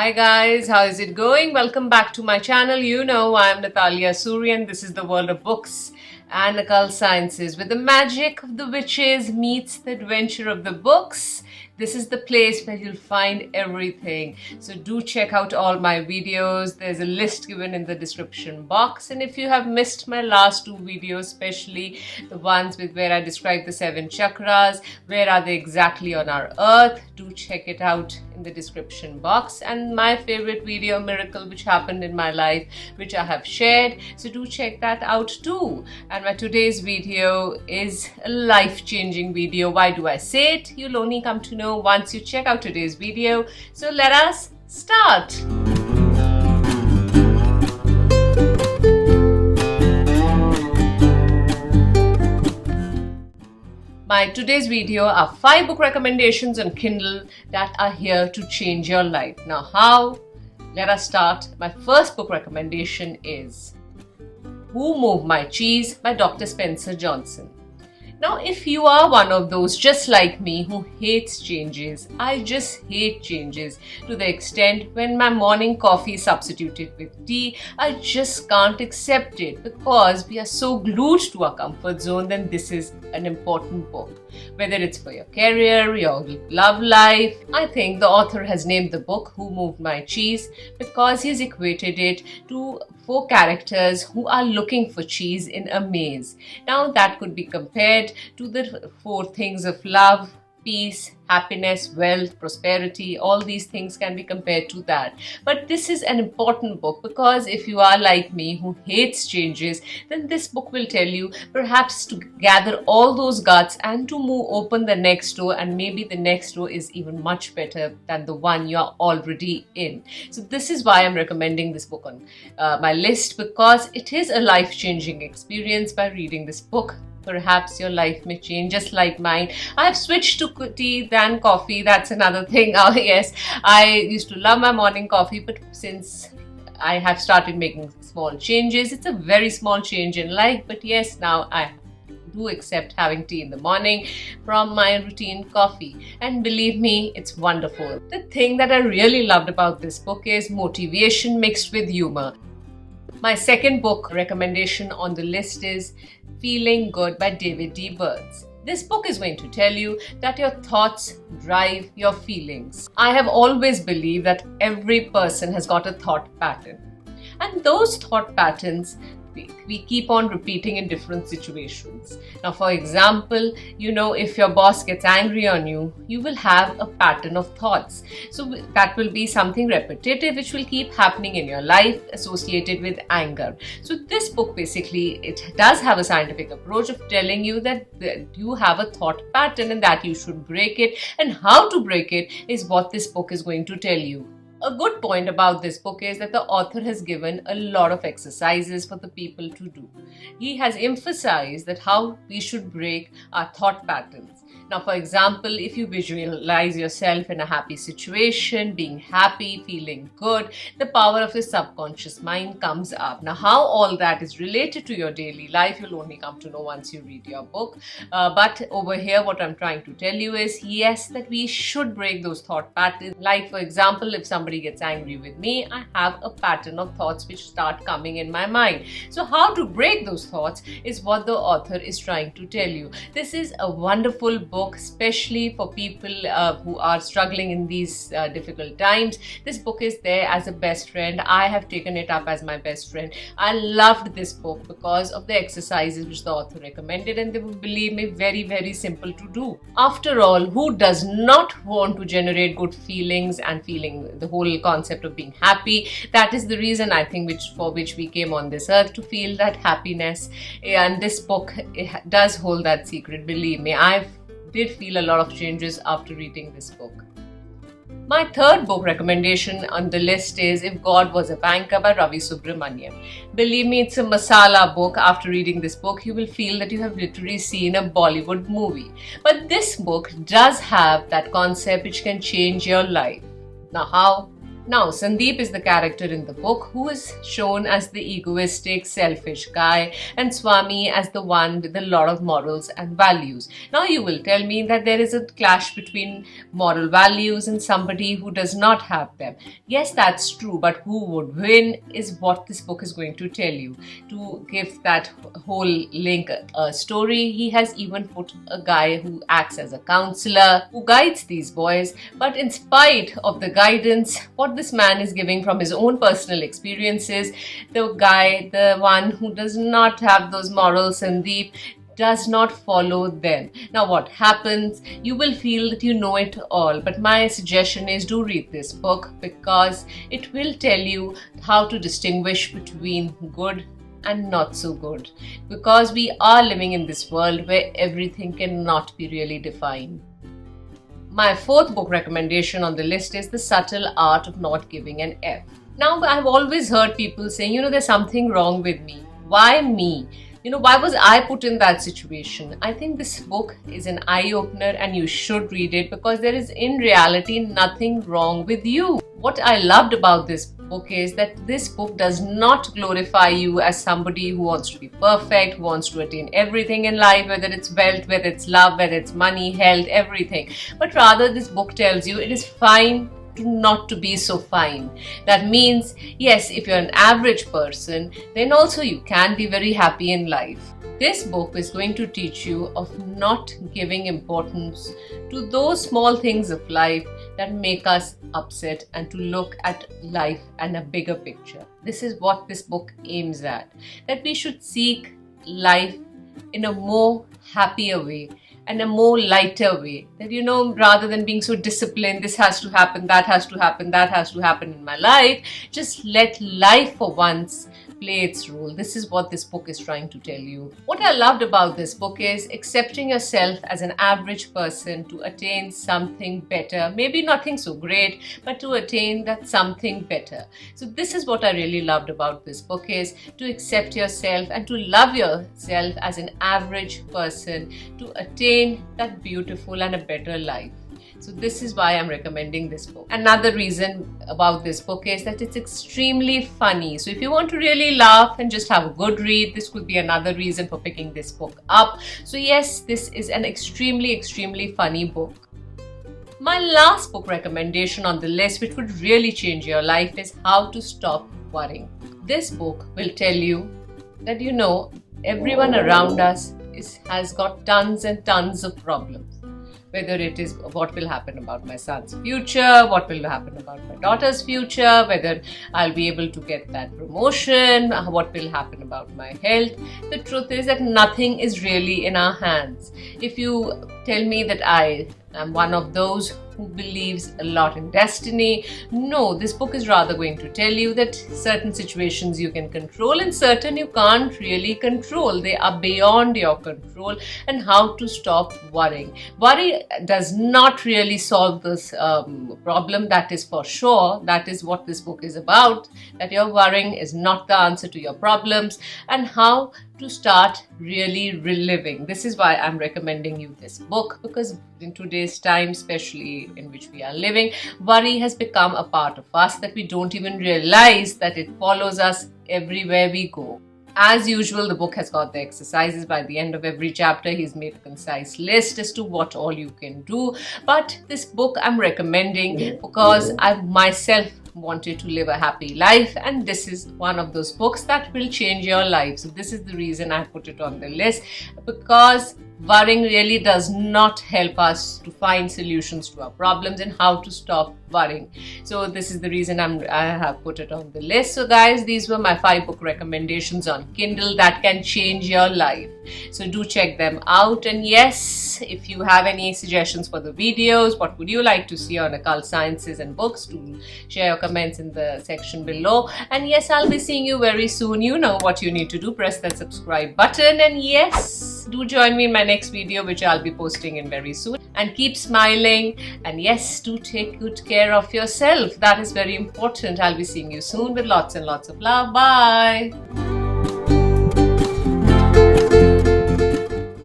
Hi guys, how is it going? Welcome back to my channel. You know I'm Natalia Suri and this is the world of books and occult sciences where the magic of the witches meets the adventure of the books. This is the place where you'll find everything. So do check out all my videos. There's a list given in the description box. And if you have missed my last two videos, especially the ones where I describe the 7 chakras, where are they exactly on our earth, do check it out in the description box. And my favorite video, miracle which happened in my life, which I have shared. So do check that out too. And my today's video is a life-changing video. Why do I say it? You'll only come to know once you check out today's video. So let us start. My today's video are 5 book recommendations on Kindle that are here to change your life. Now how? Let us start. My first book recommendation is Who Moved My Cheese by Dr. Spencer Johnson. Now, if you are one of those just like me who hates changes, I just hate changes to the extent when my morning coffee is substituted with tea, I just can't accept it because we are so glued to our comfort zone. Then this is an important book. Whether it's for your career, your love life, I think the author has named the book Who Moved My Cheese because he's equated it to 4 characters who are looking for cheese in a maze. Now that could be compared to the 4 things of love, peace, happiness, wealth, prosperity. All these things can be compared to that. But this is an important book because if you are like me who hates changes, then this book will tell you perhaps to gather all those guts and to open the next door, and maybe the next door is even much better than the one you are already in. So this is why I'm recommending this book on my list, because it is a life-changing experience. By reading this book, perhaps your life may change just like mine. I've switched to tea than coffee. That's another thing. Yes, I used to love my morning coffee, but since I have started making small changes, it's a very small change in life, but yes, now I do accept having tea in the morning from my routine coffee, and believe me, it's wonderful. The thing that I really loved about this book is motivation mixed with humor. My second book recommendation on the list is Feeling Good by David D. Burns. This book is going to tell you that your thoughts drive your feelings. I have always believed that every person has got a thought pattern, and those thought patterns we keep on repeating in different situations. Now, for example, if your boss gets angry on you, you will have a pattern of thoughts. So that will be something repetitive which will keep happening in your life associated with anger. So this book basically, it does have a scientific approach of telling you that you have a thought pattern and that you should break it, and how to break it is what this book is going to tell you. A good point about this book is that the author has given a lot of exercises for the people to do. He has emphasized that how we should break our thought patterns. Now, for example, if you visualize yourself in a happy situation, being happy, feeling good, the power of your subconscious mind comes up. Now, how all that is related to your daily life, you'll only come to know once you read your book. But over here, what I'm trying to tell you is, yes, that we should break those thought patterns. Like, for example, if somebody gets angry with me, I have a pattern of thoughts which start coming in my mind. So how to break those thoughts is what the author is trying to tell you. This is a wonderful book, especially for people who are struggling in these difficult times. This book is there as a best friend. I have taken it up as my best friend. I loved this book because of the exercises which the author recommended, and they were, believe me, very, very simple to do. After all, who does not want to generate good feelings and feeling the whole concept of being happy? That is the reason, I think, for which we came on this earth, to feel that happiness. And this book does hold that secret. Believe me, I did feel a lot of changes after reading this book. My third book recommendation on the list is If God Was a Banker by Ravi Subramaniam. Believe me, it's a masala book. After reading this book, you will feel that you have literally seen a Bollywood movie. But this book does have that concept which can change your life. Now how? Now, Sandeep is the character in the book who is shown as the egoistic, selfish guy, and Swami as the one with a lot of morals and values. Now, you will tell me that there is a clash between moral values and somebody who does not have them. Yes, that's true, but who would win is what this book is going to tell you. To give that whole link a story, he has even put a guy who acts as a counselor who guides these boys, but in spite of the guidance, what this man is giving from his own personal experiences, the guy, the one who does not have those morals, Sandeep, does not follow them. Now what happens? You will feel that you know it all, but my suggestion is do read this book because it will tell you how to distinguish between good and not so good, because we are living in this world where everything cannot be really defined. My fourth book recommendation on the list is The Subtle Art of Not Giving an F. Now, I've always heard people saying, there's something wrong with me. Why me? Why was I put in that situation? I think this book is an eye-opener and you should read it because there is in reality nothing wrong with you. What I loved about this book is that this book does not glorify you as somebody who wants to be perfect, who wants to attain everything in life, whether it's wealth, whether it's love, whether it's money, health, everything. But rather this book tells you it is fine not to be so fine. That means, yes, if you're an average person, then also you can be very happy in life. This book is going to teach you of not giving importance to those small things of life that make us upset and to look at life and a bigger picture. This is what this book aims at, that we should seek life in a more happier way and a more lighter way. That, rather than being so disciplined, this has to happen, that has to happen, that has to happen in my life, just let life for once play its role. This is what this book is trying to tell you. What I loved about this book is accepting yourself as an average person to attain something better. Maybe nothing so great, but to attain that something better. So this is what I really loved about this book, is to accept yourself and to love yourself as an average person to attain that beautiful and a better life. So this is why I'm recommending this book. Another reason about this book is that it's extremely funny. So if you want to really laugh and just have a good read, this could be another reason for picking this book up. So yes, this is an extremely funny book. My last book recommendation on the list, which would really change your life, is How to Stop Worrying. This book will tell you that everyone around us has got tons and tons of problems. Whether it is what will happen about my son's future, what will happen about my daughter's future, whether I'll be able to get that promotion, what will happen about my health. The truth is that nothing is really in our hands. If you tell me that I am one of those who believes a lot in destiny, no, this book is rather going to tell you that certain situations you can control and certain you can't really control. They are beyond your control, and how to stop worrying. Worry does not really solve this problem, that is for sure. That is what this book is about, that your worrying is not the answer to your problems, and how to start really reliving. This is why I'm recommending you this book, because in today's time, especially in which we are living, worry has become a part of us that we don't even realize that it follows us everywhere we go. As usual, the book has got the exercises. By the end of every chapter, he's made a concise list as to what all you can do. But this book I'm recommending because I myself wanted to live a happy life, and this is one of those books that will change your life. So this is the reason I put it on the list, because worrying really does not help us to find solutions to our problems and how to stop worrying. So this is the reason I have put it on the list. So guys, these were my 5 book recommendations on Kindle that can change your life. So do check them out. And yes, if you have any suggestions for the videos, what would you like to see on occult sciences and books, do share your comments in the section below. And yes, I'll be seeing you very soon. You know what you need to do. Press that subscribe button. And yes, do join me in my next video, which I'll be posting in very soon. And keep smiling. And yes, do take good care of yourself. That is very important. I'll be seeing you soon with lots and lots of love. Bye.